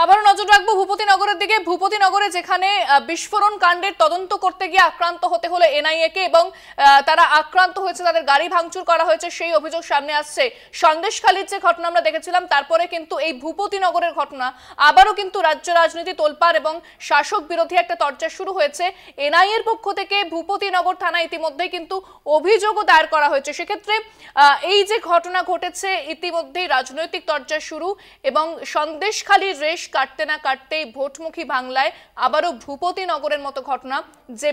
আবার নজর রাখবো ভূপতিনগরের দিকে। ভূপতিনগরে যেখানে বিস্ফোরণ কাণ্ডের তদন্ত করতে গিয়ে আক্রান্ত হতে হলো এনআইএ কে এবং তারা আক্রান্ত হয়েছে, তাদের গাড়ি ভাঙচুর করা হয়েছে, সেই অভিযোগ সামনে আসছে। সন্দেশখালীর যে ঘটনা আমরা দেখেছিলাম, তারপরে কিন্তু এই ভূপতিনগরের ঘটনা আবারও কিন্তু রাজ্য রাজনীতি তোলপাড় এবং শাসক বিরোধী একটা চর্চা শুরু হয়েছে। এনআইএর পক্ষ থেকে ভূপতিনগর থানায় ইতিমধ্যেই কিন্তু অভিযোগও দায়ের করা হয়েছে। সেক্ষেত্রে এই যে ঘটনা ঘটেছে, ইতিমধ্যেই রাজনৈতিক চর্চা শুরু এবং সন্দেশখালীর রেশ কাটতে না কাটতেই ভোটমুখী বাংলায় আবারও ভূপতিনগরের মতো ঘটনা। যে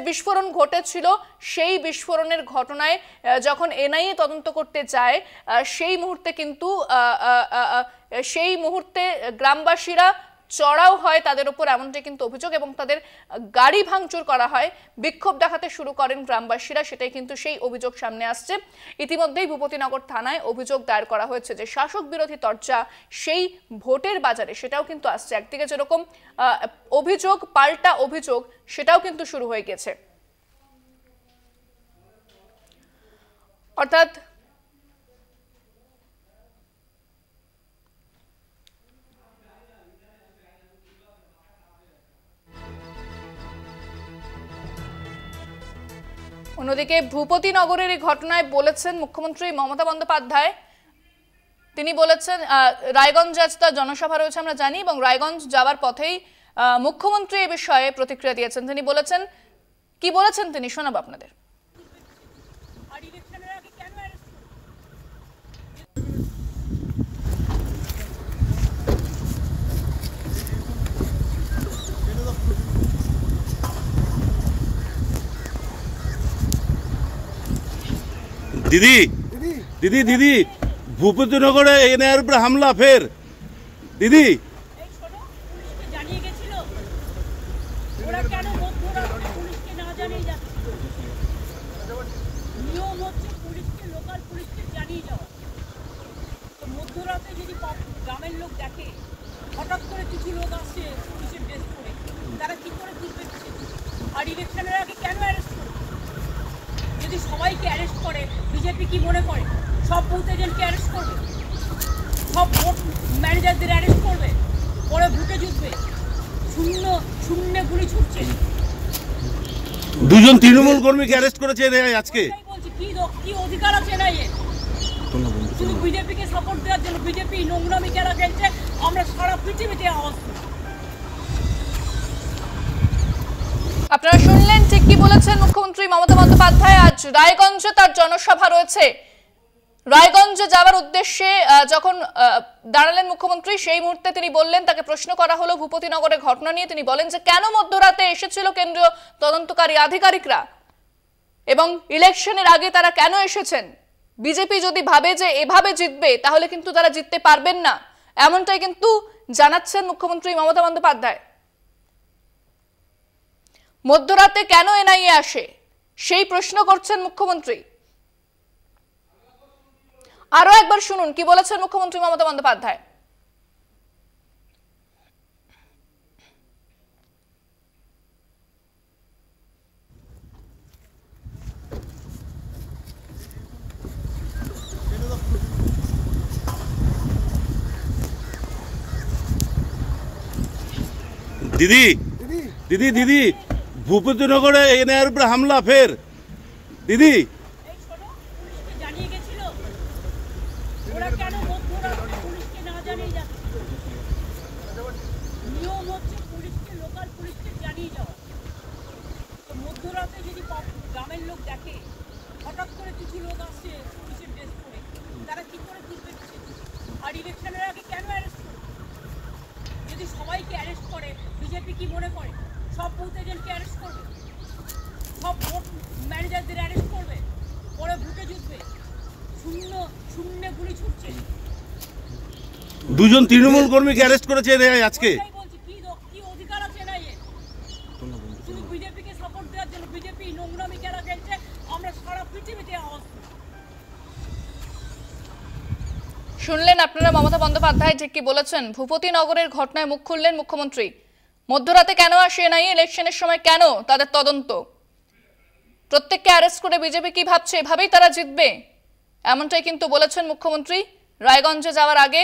বিস্ফোরণ ঘটেছিল, সেই বিস্ফোরণের ঘটনায় যখন এনআইএ তদন্ত করতে যায়, সেই মুহূর্তে গ্রামবাসীরা চড়াও হয় তাদের উপর, এমনটাই কিন্তু অভিযোগ, এবং তাদের গাড়ি ভাঙচুর করা হয়, বিক্ষোভ দেখাতে শুরু করেন গ্রামবাসীরা। সেটাই কিন্তু সেই অভিযোগ সামনে আসছে। ইতিমধ্যেই ভূপতিনগর থানায় অভিযোগ দায়ের করা হয়েছে যে শাসক বিরোধী চর্চা সেই ভোটের বাজারে, সেটাও কিন্তু আসছে। একদিকে যেরকম অভিযোগ পাল্টা অভিযোগ, সেটাও কিন্তু শুরু হয়ে গেছে। অর্থাৎ অন্যদিকে ভূপতিনগরের এই ঘটনায় বলেছেন মুখ্যমন্ত্রী মমতা বন্দ্যোপাধ্যায়। তিনি বলেছেন রায়গঞ্জে আজ তার জনসভা রয়েছে আমরা জানি, এবং রায়গঞ্জ যাওয়ার পথেই মুখ্যমন্ত্রী এ বিষয়ে প্রতিক্রিয়া দিয়েছেন। তিনি বলেছেন, কি বলেছেন তিনি শোনাবো আপনাদের। दीदी दीदी दीदी भूपतिनगरे एनआईएर पर हमला फिर दीदी গ্রামের লোক দেখে হঠাৎ করে কিছু লোক আসছে পুলিশের ড্রেস পরে, তারা কি করে বুঝবে? আর ইলেকশনের আগে কেন অ্যারেস্ট করে? যদি সবাইকে অ্যারেস্ট করে, বিজেপি কি মনে করে সব বুথ এজেন্টকে অ্যারেস্ট করবে, সব ভোট ম্যানেজারদের অ্যারেস্ট করবে, পরে ভোটে জিতবে? শূন্যে গুলি ছুটছে। দুজন তৃণমূল কর্মীকে অ্যারেস্ট করেছে এনআইএ আজকে। বলছি কি অধিকার আছে এনআইএ? শুধু বিজেপিকে সাপোর্ট দেওয়ার জন্য। বিজেপি নোংরামি খেলা খেলছে, আমরা সারা পৃথিবীতে আওয়াজ। আপনারা শুনলেন ঠিক কি বলেছেন মুখ্যমন্ত্রী মমতা বন্দ্যোপাধ্যায়। আজ রায়গঞ্জে তার জনসভা রয়েছে। রায়গঞ্জে যাওয়ার উদ্দেশ্যে যখন দাঁড়ালেন মুখ্যমন্ত্রী, সেই মুহূর্তে তিনি বললেন, তাকে প্রশ্ন করা হলো ভূপতিনগরের ঘটনা নিয়ে। তিনি বলেন যে কেন মধ্যরাতে এসেছিল কেন্দ্রীয় তদন্তকারী আধিকারিকরা এবং ইলেকশনের আগে তারা কেন এসেছেন। বিজেপি যদি ভাবে যে এভাবে জিতবে, তাহলে কিন্তু তারা জিততে পারবেন না, এমনটাই কিন্তু জানাচ্ছেন মুখ্যমন্ত্রী মমতা বন্দ্যোপাধ্যায়। মধ্যরাতে কেন এনআইএ আসে, সেই প্রশ্ন করছেন মুখ্যমন্ত্রী। আরো একবার শুনুন কি বলেছেন মুখ্যমন্ত্রী মমতা বন্দ্যোপাধ্যায়। दीदी दीदी दीदी भूपतिनगरे एनआईएर पर हमला फिर दीदी গ্রামের লোক দেখে হঠাৎ করে কিছু লোক আসছে পুলিশের ড্রেস পরে, তারা কি করে বুঝবে? আর ইলেকশনের আগে কেন অ্যারেস্ট করে? যদি সবাইকে অ্যারেস্ট করে, বিজেপি কি মনে করে সব বুথ এজেন্টকে অ্যারেস্ট করবে, সব ভোট ম্যানেজারদের অ্যারেস্ট করবে, পরে ভোটে জিতবে? শূন্যে গুলি ছুটছে। দুজন তৃণমূল কর্মীকে অ্যারেস্ট করেছে এনআইএ আজকে। বলছি কি অধিকার আছে এনআইএ? শুধু বিজেপিকে সাপোর্ট দেওয়ার জন্য। বিজেপি নোংরামি খেলা খেলছে, আমরা সারা পৃথিবীতে আওয়াজ। শুনলেন আপনারা মমতা বন্দ্যোপাধ্যায় ঠিক কি বলেছেন। ভূপতিনগরের ঘটনায় মুখ খুললেন মুখ্যমন্ত্রী। মধ্যরাতে কেন আসে এনআইএ, ইলেকশনের সময় কেন তাদের তদন্ত, প্রত্যেককে অ্যারেস্ট করে বিজেপি কি ভাবছে এভাবেই তারা জিতবে, এমনটাই কিন্তু বলেছেন মুখ্যমন্ত্রী রায়গঞ্জে যাওয়ার আগে।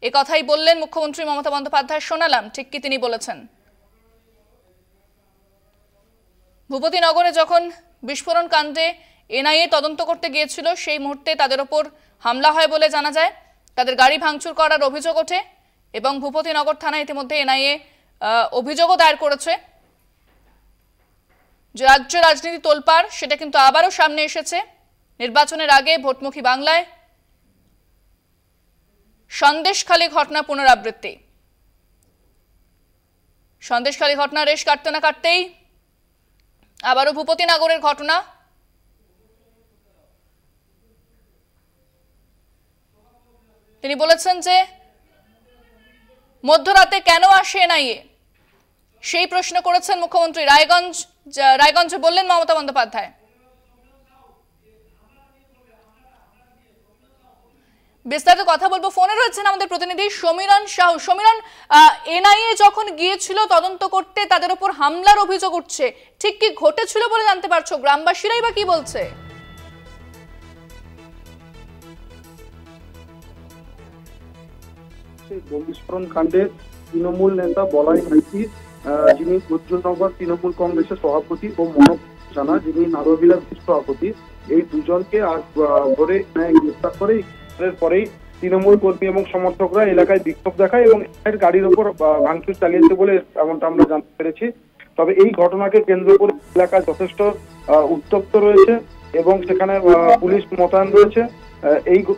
এ কথাই বললেন মুখ্যমন্ত্রী মমতা বন্দ্যোপাধ্যায়। শোনালাম ঠিক কি তিনি বলেছেন। ভূপতিনগরে যখন বিস্ফোরণ কাণ্ডে এনআইএ তদন্ত করতে গিয়েছিল সেই মুহূর্তে তাদের ওপর হামলা হয় বলে জানা যায়। তাদের গাড়ি ভাঙচুর করার অভিযোগ ওঠে এবং ভূপতিনগর থানায় ইতিমধ্যে এনআইএ অভিযোগও দায়ের করেছে। যে রাজ্য রাজনীতি তোলপাড় সেটা কিন্তু আবারও সামনে এসেছে। নির্বাচনের আগে ভোটমুখী বাংলায় সন্দেশখালী ঘটনা পুনরাবৃত্তি। সন্দেশখালী ঘটনা রেশ কাটতে না কাটতেই আবারও ভূপতিনগরের ঘটনা। তিনি বলেছেন যে মধ্যরাতে কেন আসে এনআইএ সেই প্রশ্ন করেছেন মুখ্যমন্ত্রী। রায়গঞ্জে বললেন মমতা বন্দ্যোপাধ্যায়। বিস্তারিত কথা বলবো। ফোনে রয়েছেন আমাদের প্রতিনিধি সমীরণ সাহু। সমীরণ, এনআইএ যখন গিয়েছিল তদন্ত করতে তাদের উপর হামলার অভিযোগ উঠছে, ঠিক কি ঘটেছিল বলে জানতে পারছো? গ্রামবাসীরাই বা কি বলছে? বিস্ফোরণ কাণ্ডে তৃণমূল নেতা বলাই মাইতি, যিনি ভূপতিনগর তৃণমূল কংগ্রেসের সভাপতি, ও মনোজ জানা, যিনি নারবিলাস সভাপতি, এই দুজনকে আজ ধরে গ্রেফতার করে। পরেই তৃণমূল কর্মী এবং সমর্থকরা এলাকায় বিক্ষোভ দেখায় এবং এর গাড়ির উপর ভাঙচুর চালিয়েছে বলে এমনটা আমরা জানতে পেরেছি। তবে এই ঘটনাকে কেন্দ্র করে এলাকা যথেষ্ট উত্তপ্ত রয়েছে এবং সেখানে পুলিশ মোতায়েন রয়েছে।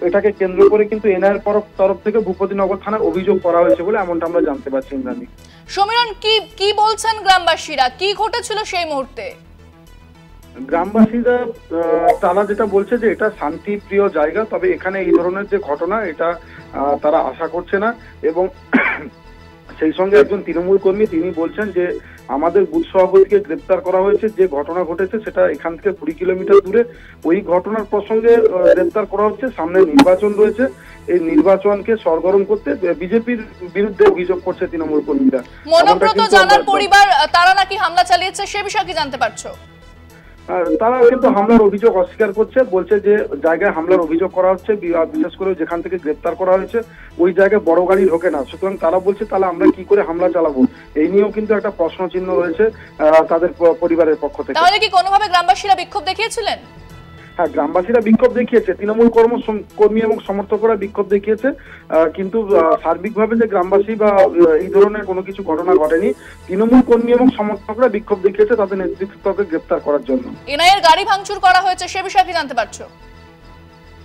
এটাকে কেন্দ্র করে কিন্তু এনআইএর তরফ থেকে ভূপতিনগর থানায় অভিযোগ করা হয়েছে বলে এমনটা আমরা জানতে পারছি। ইন্দ্রাণী, সমীরণ, কি বলছেন গ্রামবাসীরা? কি ঘটেছিল সেই মুহূর্তে? গ্রামবাসীরা তারা যেটা বলছে যে এটা শান্তিপ্রিয় জায়গা, তবে এখানে এই ধরনের যে ঘটনা এটা তারা আশা করছে না। এবং সেই সঙ্গে একজন তৃণমূল কর্মী তিনি বলছেন যে আমাদের বুথ সভাপতিকে গ্রেপ্তার করা হয়েছে, যে ঘটনা ঘটেছে সেটা এখান থেকে 20 কিলোমিটার দূরে। ওই ঘটনার প্রসঙ্গে গ্রেপ্তার করা হচ্ছে। সামনে নির্বাচন রয়েছে, এই নির্বাচনকে সরগরম করতে বিজেপির বিরুদ্ধে অভিযোগ করছে তৃণমূল কর্মীরা। মনোব্রত জানার পরিবার তারা নাকি হামলা চালিয়েছে, সে বিষয়ে কি জানতে পারছো? তারা কিন্তু হামলার অভিযোগ অস্বীকার করছে, বলছে যে জায়গায় হামলার অভিযোগ করা হচ্ছে, বিশেষ করে যেখান থেকে গ্রেপ্তার করা হয়েছে ওই জায়গায় বড় গাড়ি ঢোকে না। সুতরাং তারা বলছে তাহলে আমরা কি করে হামলা চালাবো, এই নিয়েও কিন্তু একটা প্রশ্ন চিহ্ন রয়েছে তাদের পরিবারের পক্ষ থেকে। তাহলে কি কোনোভাবে গ্রামবাসীরা বিক্ষোভ দেখিয়েছিলেন? হ্যাঁ, গ্রামবাসীরা বিক্ষোভ দেখিয়েছে, তৃণমূল কর্মী এবং সমর্থকরা বিক্ষোভ দেখিয়েছে, কিন্তু সার্বিকভাবে যে গ্রামবাসী বা এই ধরনের কোনো কিছু ঘটনা ঘটেনি। তৃণমূল কর্মী এবং সমর্থকরা বিক্ষোভ দেখিয়েছে তাদের নেতৃত্বকে গ্রেপ্তার করার জন্য। এনআইএর গাড়ি ভাঙচুর করা হয়েছে, সে বিষয়ে কি জানতে পারছো?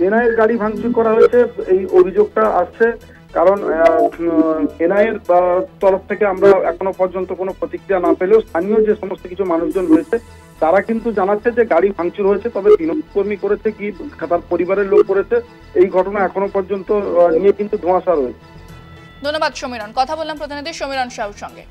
এনআইএর গাড়ি ভাঙচুর করা হয়েছে এই অভিযোগটা আসছে, কারণ এনআইএর তরফ থেকে আমরা এখনো পর্যন্ত কোনো প্রতিক্রিয়া না পেলেও স্থানীয় যে সমস্ত কিছু মানুষজন রয়েছে তারা কিন্তু জানাচ্ছে যে গাড়ি ভাঙচুর হয়েছে। তবে তৃণমূল কর্মী করেছে কি তার পরিবারের লোক করেছে এই ঘটনা এখনো পর্যন্ত নিয়ে কিন্তু ধোঁয়াশা রয়েছে। ধন্যবাদ সমীরণ। কথা বললাম প্রতিনিধি সমীরণ সাহুর সঙ্গে।